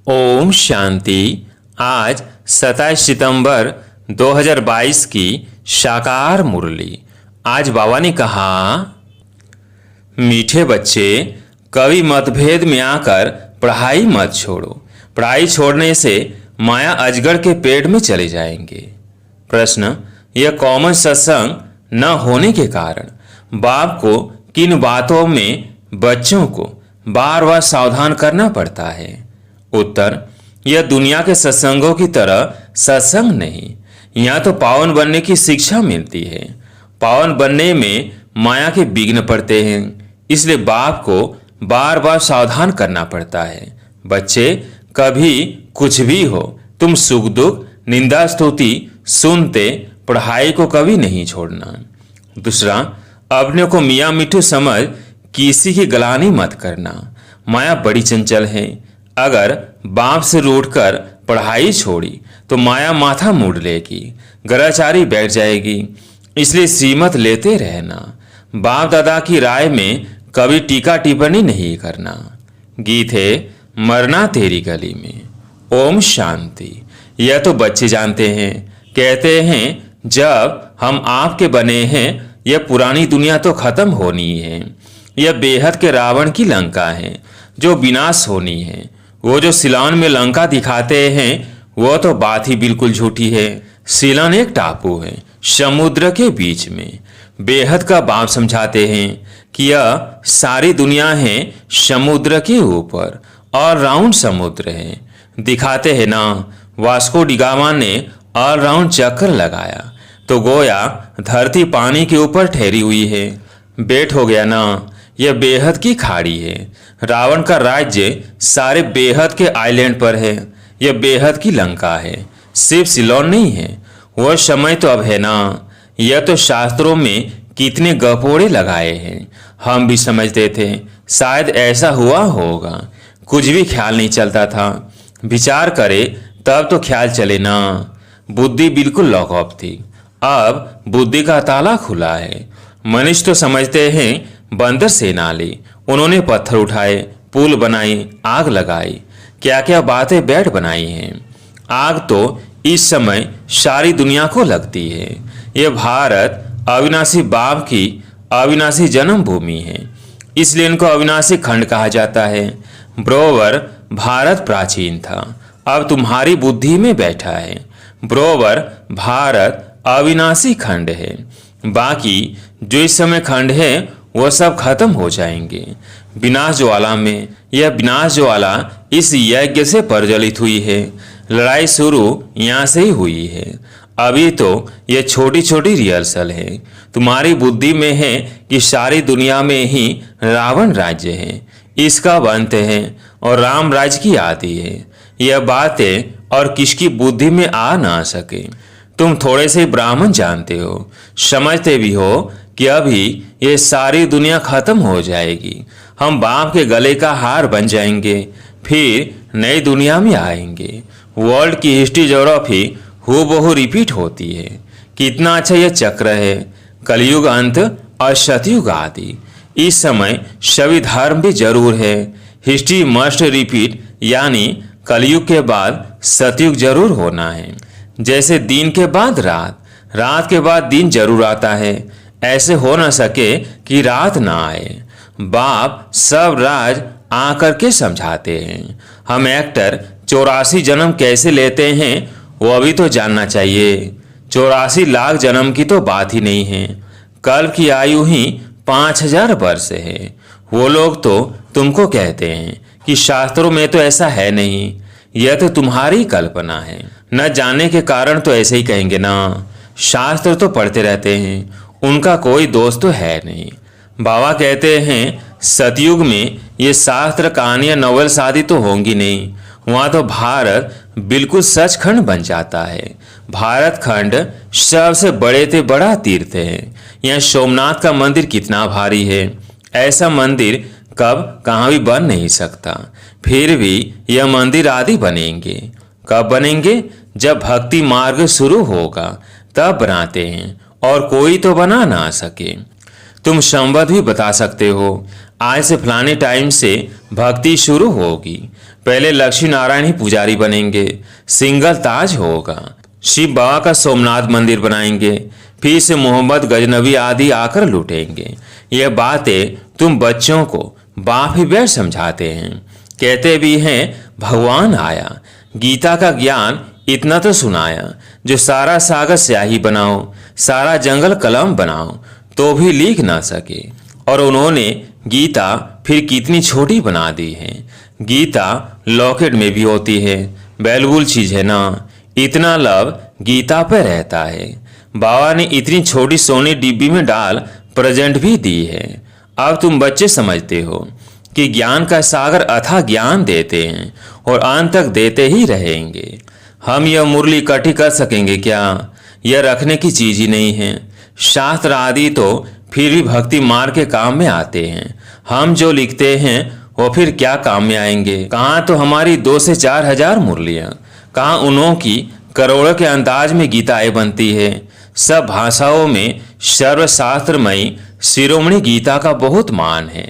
ओम शांति। आज 27 सितंबर 2022 की साकार मुरली। आज बाबा ने कहा, मीठे बच्चे, कभी मतभेद में आकर पढ़ाई मत छोड़ो। पढ़ाई छोड़ने से माया अजगर के पेट में चले जाएंगे। प्रश्न, यह कॉमन सत्संग न होने के कारण बाप को किन बातों में बच्चों को बार बार सावधान करना पड़ता है? उत्तर, यह दुनिया के सत्संगों की तरह सत्संग नहीं। यहाँ तो पावन बनने की शिक्षा मिलती है। पावन बनने में माया के विघ्न पड़ते हैं, इसलिए बाप को बार बार सावधान करना पड़ता है। बच्चे, कभी कुछ भी हो, तुम सुख दुख निंदा स्तुति सुनते पढ़ाई को कभी नहीं छोड़ना। दूसरा, अपने को मियाँ मिठू समझ किसी की गलानी मत करना। माया बड़ी चंचल है। अगर बाप से रूठकर पढ़ाई छोड़ी तो माया माथा मोड़ लेगी, ग्रहचारी बैठ जाएगी। इसलिए श्रीमत लेते रहना। बाप दादा की राय में कभी टीका टिप्पणी नहीं करना। गीत है, मरना तेरी गली में। ओम शांति। यह तो बच्चे जानते हैं। कहते हैं, जब हम आपके बने हैं, यह पुरानी दुनिया तो खत्म होनी है। यह बेहद के रावण की लंका है जो विनाश होनी है। वो जो सिलोन में लंका दिखाते हैं, वो तो बात ही बिल्कुल झूठी है। सिलोन एक टापू है समुद्र के बीच में। बेहद का बाप समझाते हैं कि यह सारी दुनिया है समुद्र के ऊपर और राउंड समुद्र है। दिखाते हैं ना, वास्को डिगामा ने ऑल राउंड चक्कर लगाया तो गोया धरती पानी के ऊपर ठहरी हुई है। बेट हो गया ना, यह बेहद की खाड़ी है। रावण का राज्य सारे बेहद के आइलैंड पर है। यह बेहद की लंका है, सिर्फ सिलोन नहीं है। वह समय तो अब है ना। यह तो शास्त्रों में कितने गपोड़े लगाए हैं। हम भी समझते थे शायद ऐसा हुआ होगा, कुछ भी ख्याल नहीं चलता था। विचार करे तब तो ख्याल चले ना। बुद्धि बिल्कुल लॉक ऑफ थी, अब बुद्धि का ताला खुला है। मनुष्य तो समझते हैं बंदर सेनाली। उन्होंने पत्थर उठाए, पुल बनाई, आग लगाई, क्या क्या बातें बैठ बनाई हैं। आग तो इस समय सारी दुनिया को लगती है। यह भारत अविनाशी बाप की अविनाशी जन्मभूमि है, इसलिए इनको अविनाशी खंड कहा जाता है। ब्रोवर भारत प्राचीन था, अब तुम्हारी बुद्धि में बैठा है। ब्रोवर भारत अविनाशी खंड है। बाकी जो इस समय खंड है वो सब खत्म हो जाएंगे विनाश ज्वाला में। यह विनाश ज्वाला इस यज्ञ से प्रज्वलित हुई है। लड़ाई शुरू यहाँ से ही हुई है। अभी तो यह छोटी छोटी रिहर्सल है। तुम्हारी बुद्धि में है कि सारी दुनिया में ही रावण राज्य है, इसका अंत है और राम राज्य की आदि है। यह बातें और किसकी बुद्धि में आ ना सके। तुम थोड़े से ब्राह्मण जानते हो, समझते भी हो कि अभी ये सारी दुनिया खत्म हो जाएगी। हम बाप के गले का हार बन जाएंगे, फिर नई दुनिया में आएंगे। वर्ल्ड की हिस्ट्री ज्योग्राफी हूबहू रिपीट होती है। कितना अच्छा यह चक्र है। कलयुग अंत और सतयुग आदि। इस समय सभी धर्म भी जरूर है। हिस्ट्री मस्ट रिपीट, यानी कलयुग के बाद सतयुग जरूर होना है। जैसे दिन के बाद रात, रात के बाद दिन जरूर आता है। ऐसे हो न सके कि रात ना आए। बाप सब राज आकर के समझाते हैं। हम एक्टर 84 जन्म कैसे लेते हैं वो अभी तो जानना चाहिए। 84 लाख जन्म की तो बात ही नहीं है। कल्प की आयु ही 5000 वर्ष है। वो लोग तो तुमको कहते हैं कि शास्त्रों में तो ऐसा है नहीं, यह तो तुम्हारी कल्पना है। न जानने के कारण तो ऐसे ही कहेंगे ना। शास्त्र तो पढ़ते रहते हैं, उनका कोई दोष तो है नहीं। बाबा कहते हैं सतयुग में ये शास्त्र कहानियां नॉवेल्स आदि तो होंगी नहीं। वहाँ तो भारत बिल्कुल सचखंड बन जाता है। भारत खंड सबसे बड़े से बड़ा तीर्थ है। यहाँ सोमनाथ का मंदिर कितना भारी है। ऐसा मंदिर कब कहाँ भी बन नहीं सकता। फिर भी यह मंदिर आदि बनेंगे। कब बनेंगे? जब भक्ति मार्ग शुरू होगा तब बनाते हैं, और कोई तो बना ना सके। तुम संवत भी बता सकते हो, आज से फलाने टाइम से भक्ति शुरू होगी। पहले लक्ष्मी नारायण ही पुजारी बनेंगे, सिंगल ताज होगा। शिव बाबा का सोमनाथ मंदिर बनाएंगे, फिर से मोहम्मद गजनबी आदि आकर लूटेंगे। यह बातें तुम बच्चों को बाप ही बैठ समझाते हैं। कहते भी हैं भगवान आया, गीता का ज्ञान इतना तो सुनाया, जो सारा सागर स्याही बनाओ, सारा जंगल कलम बनाओ तो भी लिख ना सके। और उन्होंने गीता फिर कितनी छोटी बना दी है। गीता लॉकेट में भी होती है, वैल्यूबल चीज है ना। इतना लव गीता पे रहता है। बाबा ने इतनी छोटी सोने डिब्बी में डाल प्रेजेंट भी दी है। अब तुम बच्चे समझते हो कि ज्ञान का सागर अथाह ज्ञान देते हैं और अंत तक देते ही रहेंगे। हम यह मुरली इकट्ठी कर सकेंगे क्या? यह रखने की चीज ही नहीं है। शास्त्र आदि तो फिर भी भक्ति मार्ग के काम में आते हैं। हम जो लिखते हैं वो फिर क्या काम में आएंगे? कहाँ तो हमारी 2 से 4 हजार मुरलियाँ, कहाँ उन्हों की करोड़ों के अंदाज में गीताएं बनती है। सब भाषाओं में सर्वशास्त्रमयी शिरोमणि गीता का बहुत मान है।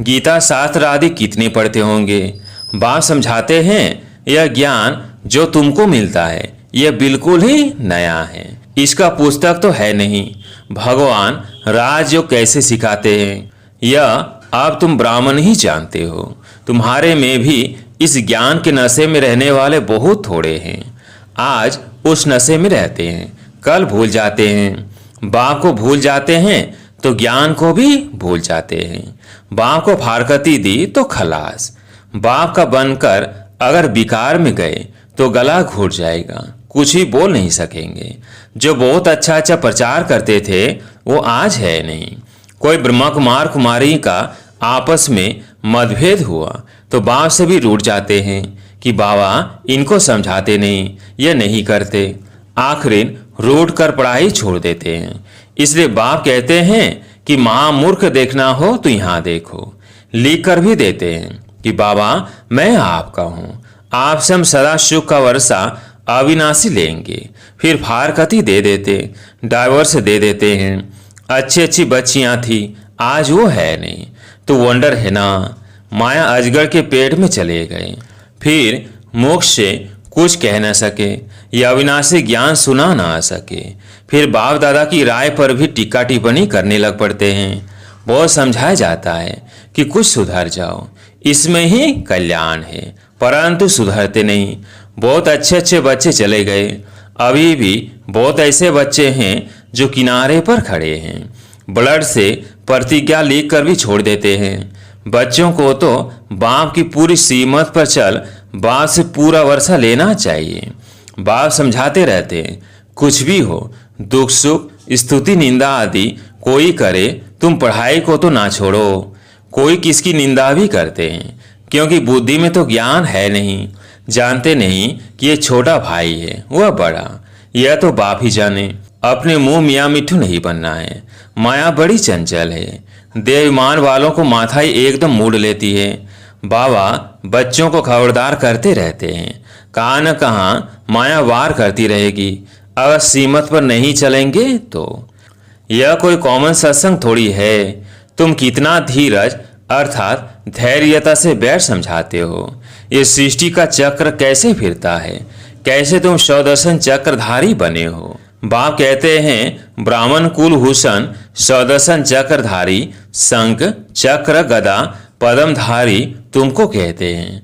गीता शास्त्र आदि कितने पढ़ते होंगे? बाप समझाते हैं यह ज्ञान जो तुमको मिलता है यह बिल्कुल ही नया है। इसका पुस्तक तो है नहीं। भगवान राजयोग कैसे सिखाते हैं यह अब तुम ब्राह्मण ही जानते हो। तुम्हारे में भी इस ज्ञान के नशे में रहने वाले बहुत थोड़े हैं। आज उस नशे में रहते हैं, कल भूल जाते हैं। बाप को भूल जाते हैं तो ज्ञान को भी भूल जाते हैं। बाप को फारकती दी तो खलास। बाप का बनकर अगर बिकार में गए तो गला घुट जाएगा, कुछ भी बोल नहीं सकेंगे। जो बहुत अच्छा अच्छा प्रचार करते थे वो आज है नहीं। कोई ब्रह्मा कुमार कुमारी का आपस में मतभेद हुआ तो बाप से भी रूठ जाते हैं कि बाबा इनको समझाते नहीं, ये नहीं करते। आखिर रूठ कर पढ़ाई छोड़ देते हैं। इसलिए बाप कहते हैं कि महामूर्ख देखना हो तो यहाँ देखो। लिख कर भी देते हैं कि बाबा मैं आपका हूँ, आपसे हम सदा सुख का वर्षा अविनाशी लेंगे। फिर फारकती दे देते, डाइवर्स दे देते हैं। अच्छी अच्छी बच्चियां थी, आज वो है नहीं। तो वंडर है ना, माया अजगर के पेट में चले गए। फिर मोक्ष से कुछ कह न सके, या अविनाशी ज्ञान सुना ना सके। फिर बाप दादा की राय पर भी टीका टिप्पणी करने लग पड़ते हैं। बहुत समझाया जाता है कि कुछ सुधर जाओ, इसमें ही कल्याण है, परंतु सुधरते नहीं। बहुत अच्छे अच्छे बच्चे चले गए, अभी भी बहुत ऐसे बच्चे हैं जो किनारे पर खड़े हैं। ब्लड से प्रतिज्ञा लिख कर भी छोड़ देते हैं। बच्चों को तो बाप की पूरी सीमत पर चल बाप से पूरा वर्षा लेना चाहिए। बाप समझाते रहते हैं कुछ भी हो, दुख सुख स्तुति निंदा आदि कोई करे, तुम पढ़ाई को तो ना छोड़ो। कोई किसकी निंदा भी करते हैं क्योंकि बुद्धि में तो ज्ञान है नहीं। जानते नहीं कि ये छोटा भाई है वह बड़ा, यह तो बाप ही जाने। अपने मुंह मियाँ मिट्ठू नहीं बनना है। माया बड़ी चंचल है, देवमान वालों को माथा ही एकदम मूड लेती है। बाबा बच्चों को खबरदार करते रहते हैं, कहाँ न कहाँ माया वार करती रहेगी अगर सीमत पर नहीं चलेंगे तो। यह कोई कॉमन सत्संग थोड़ी है। तुम कितना धीरज अर्थात धैर्यता से बैठ समझाते हो। ये सृष्टि का चक्र कैसे फिरता है, कैसे तुम सौदर्शन चक्रधारी बने हो। बाप कहते हैं ब्राह्मण कुलभूषण सौदर्शन चक्रधारी शंख चक्र गदा पद्मधारी तुमको कहते हैं।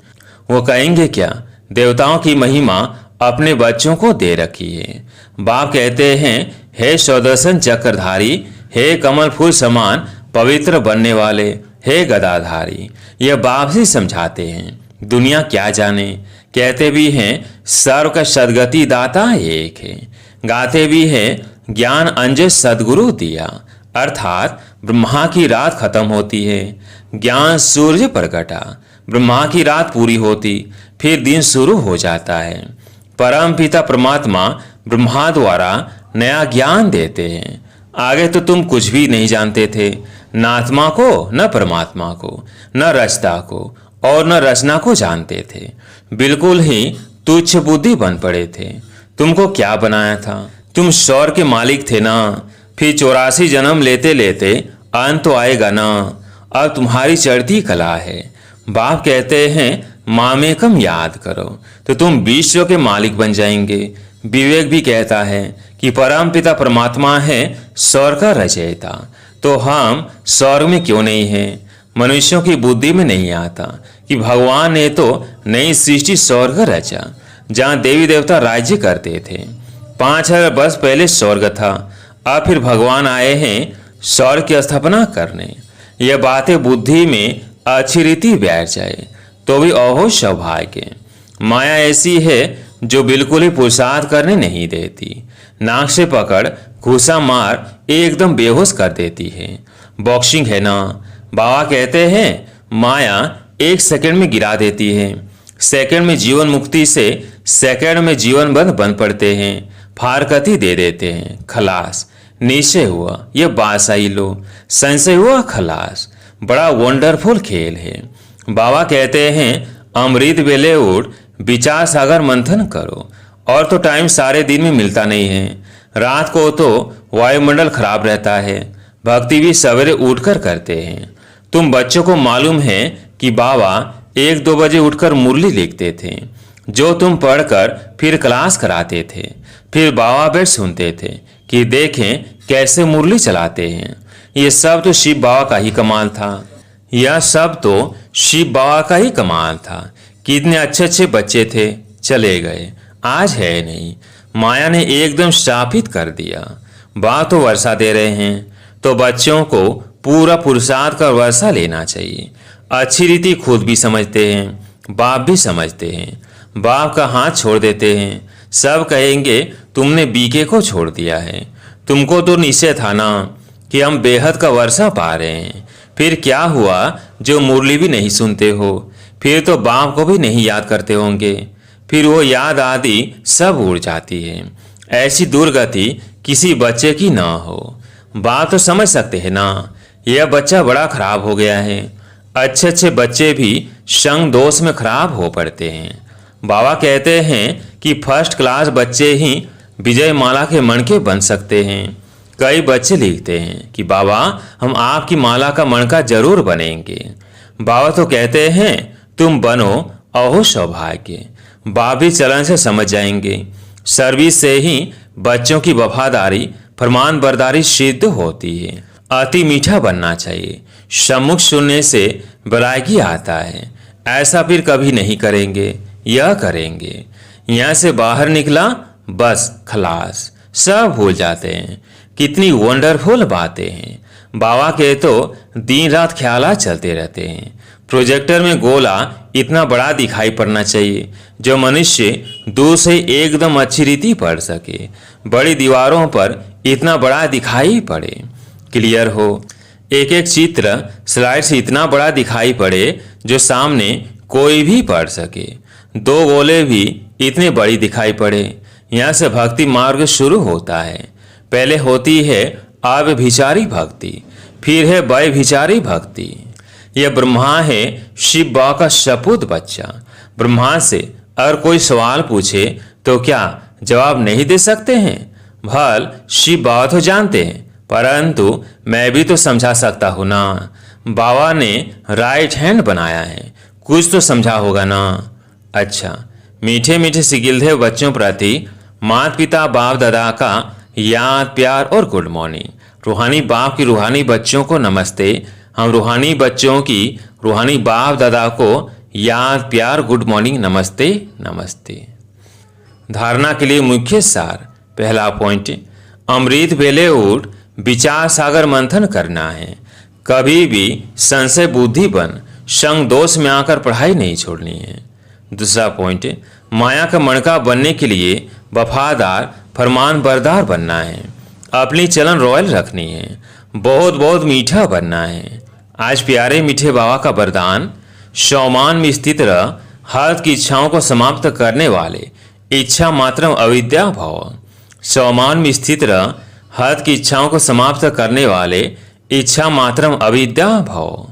वो कहेंगे क्या? देवताओं की महिमा अपने बच्चों को दे रखी है। बाप कहते हैं हे सौदर्शन चक्रधारी, हे कमल फूल समान पवित्र बनने वाले, हे गदाधारी। यह बाप ही समझाते हैं, दुनिया क्या जाने। कहते भी हैं सर्व का सदगति दाता एक है। गाते भी हैं ज्ञान अंजन सदगुरु दिया, अर्थात ब्रह्मा की रात खत्म होती है, ज्ञान सूर्य प्रगटा। ब्रह्मा की रात पूरी होती फिर दिन शुरू हो जाता है। परम पिता परमात्मा ब्रह्मा द्वारा नया ज्ञान देते हैं। आगे तो तुम कुछ भी नहीं जानते थे, न आत्मा को न परमात्मा को न रचता को और न रचना को जानते थे। बिल्कुल ही तुच्छ बुद्धि बन पड़े थे। तुमको क्या बनाया था? तुम स्वर्ग के मालिक थे ना। फिर 84 जन्म लेते लेते अंत तो आएगा ना। अब तुम्हारी चढ़ती कला है। बाप कहते हैं मामेकम याद करो तो तुम विश्व के मालिक बन जाएंगे। विवेक भी कहता है कि परमपिता परमात्मा है स्वर्ग का रचयिता, तो हम स्वर्ग में क्यों नहीं हैं? मनुष्यों की बुद्धि में नहीं आता कि भगवान ने तो नई सृष्टि स्वर्ग रचा, जहाँ देवी देवता राज्य करते थे। 5000 वर्ष पहले स्वर्ग था, अब फिर भगवान आए हैं स्वर्ग की स्थापना करने। यह बातें बुद्धि में अच्छी रीति बैठ जाए तो भी अहो सौभाग्य। माया ऐसी है जो बिल्कुल ही पुरुषार्थ करने नहीं देती, नाक से पकड़ घूसा मार एकदम बेहोश कर देती है। बॉक्सिंग है ना, बाबा कहते हैं माया 1 सेकंड में गिरा देती है। सेकंड में जीवन मुक्ति से सेकंड में जीवन बंद बन पड़ते हैं, फारकती दे देते हैं, खलास। निश्चय हुआ यह बादशाही लो, संशय हुआ खलास। बड़ा वंडरफुल खेल है। बाबा कहते हैं अमृत वेले उठ विचार सागर मंथन करो। और तो टाइम सारे दिन में मिलता नहीं है, रात को तो वायुमंडल खराब रहता है, भक्ति भी सवेरे उठकर करते हैं। तुम बच्चों को मालूम है कि बाबा 1-2 बजे उठकर मुरली लिखते थे, जो तुम पढ़कर फिर क्लास कराते थे। फिर बाबा बैठ सुनते थे कि देखें कैसे मुरली चलाते हैं। ये सब तो शिव बाबा का ही कमाल था। यह सब तो शिव बाबा का ही कमाल था। कितने अच्छे अच्छे बच्चे थे, चले गए, आज है नहीं। माया ने एकदम शापित कर दिया। बाप तो वर्षा दे रहे हैं, तो बच्चों को पूरा पुरुषार्थ कर वर्षा लेना चाहिए। अच्छी रीति खुद भी समझते हैं, बाप भी समझते हैं। बाप का हाथ छोड़ देते हैं, सब कहेंगे तुमने बीके को छोड़ दिया है। तुमको तो निश्चय था ना कि हम बेहद का वर्षा पा रहे हैं। फिर क्या हुआ जो मुरली भी नहीं सुनते हो? फिर तो बाप को भी नहीं याद करते होंगे। फिर वो याद आदि सब उड़ जाती है। ऐसी दुर्गति किसी बच्चे की ना हो। बात तो समझ सकते हैं ना, यह बच्चा बड़ा खराब हो गया है। अच्छे अच्छे बच्चे भी संग दोष में खराब हो पड़ते हैं। बाबा कहते हैं कि फर्स्ट क्लास बच्चे ही विजय माला के मणके बन सकते हैं। कई बच्चे लिखते हैं कि बाबा हम आपकी माला का मणका जरूर बनेंगे। बाबा तो कहते हैं तुम बनो, अहो सौभाग्य। बाप भी चलन से समझ जाएंगे। सर्विस से ही बच्चों की वफादारी फरमान बरदारी सिद्ध होती है। अति मीठा बनना चाहिए, सम्मुख सुनने से बलायकी आता है। ऐसा फिर कभी नहीं करेंगे, यह करेंगे। यहाँ से बाहर निकला बस खलास, सब भूल जाते हैं। कितनी वंडरफुल बातें हैं। बाबा के तो दिन रात ख्यालात चलते रहते हैं। प्रोजेक्टर में गोला इतना बड़ा दिखाई पड़ना चाहिए जो मनुष्य दूर से एकदम अच्छी रीति पढ़ सके। बड़ी दीवारों पर इतना बड़ा दिखाई पड़े, क्लियर हो। एक एक चित्र स्लाइड से इतना बड़ा दिखाई पड़े जो सामने कोई भी पढ़ सके। 2 गोले भी इतने बड़ी दिखाई पड़े। यहाँ से भक्ति मार्ग शुरू होता है। पहले होती है अव्यभिचारी भक्ति, फिर है व्यभिचारी भक्ति। यह ब्रह्मा है शिव बाबा का सपूत बच्चा। ब्रह्मा से अगर कोई सवाल पूछे तो क्या जवाब नहीं दे सकते हैं? भल शिव बाबा तो जानते हैं, परंतु मैं भी तो समझा सकता हूँ ना। बाबा ने राइट हैंड बनाया है, कुछ तो समझा होगा ना। अच्छा, मीठे मीठे सिगिलधे बच्चों प्रति माता पिता बाप दादा का याद प्यार और गुड मॉर्निंग। रूहानी बाप की रूहानी बच्चों को नमस्ते। हम रूहानी बच्चों की रूहानी बाप दादा को याद प्यार गुड मॉर्निंग नमस्ते नमस्ते। धारणा के लिए मुख्य सार। पहला पॉइंट, अमृत वेले उठ विचार सागर मंथन करना है। कभी भी संशय बुद्धि बन संग दोष में आकर पढ़ाई नहीं छोड़नी है। दूसरा पॉइंट, माया का मणका बनने के लिए वफादार फरमान बरदार बनना है। अपनी चलन रॉयल रखनी है, बहुत बहुत मीठा बनना है। आज प्यारे मीठे बाबा का वरदान, शौमान में स्थित रह, हर्ष की इच्छाओं को समाप्त करने वाले इच्छा मात्रम अविद्या भव। शौमान में स्थित रह, हर्ष की इच्छाओं को समाप्त करने वाले इच्छा मात्रम अविद्या भव।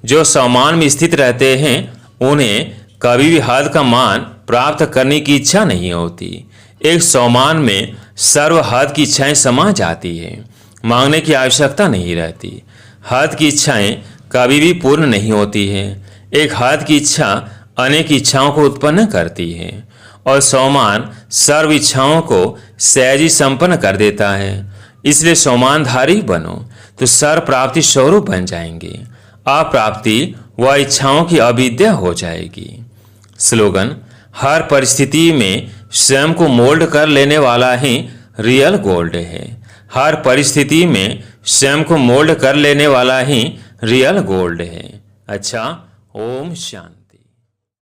जो शौमान में स्थित रहते हैं उन्हें कभी भी हद का मान प्राप्त करने की इच्छा नहीं होती। एक शौमान में सर्व हद की इच्छाएं समा जाती है, मांगने की आवश्यकता नहीं रहती। हद की इच्छाएं कभी भी पूर्ण नहीं होती है। एक हद की इच्छा अनेक इच्छाओं को उत्पन्न करती है और सोमान सर्व इच्छाओं को सहजी संपन्न कर देता है। इसलिए सोमानधारी बनो तो सर्व प्राप्ति स्वरूप बन जाएंगे। अप्राप्ति व इच्छाओं की अविद्या हो जाएगी। स्लोगन: हर परिस्थिति में स्वयं को मोल्ड कर लेने वाला ही रियल गोल्ड है। हर परिस्थिति में स्वयं को मोल्ड कर लेने वाला ही रियल गोल्ड है। अच्छा, ओम शांति।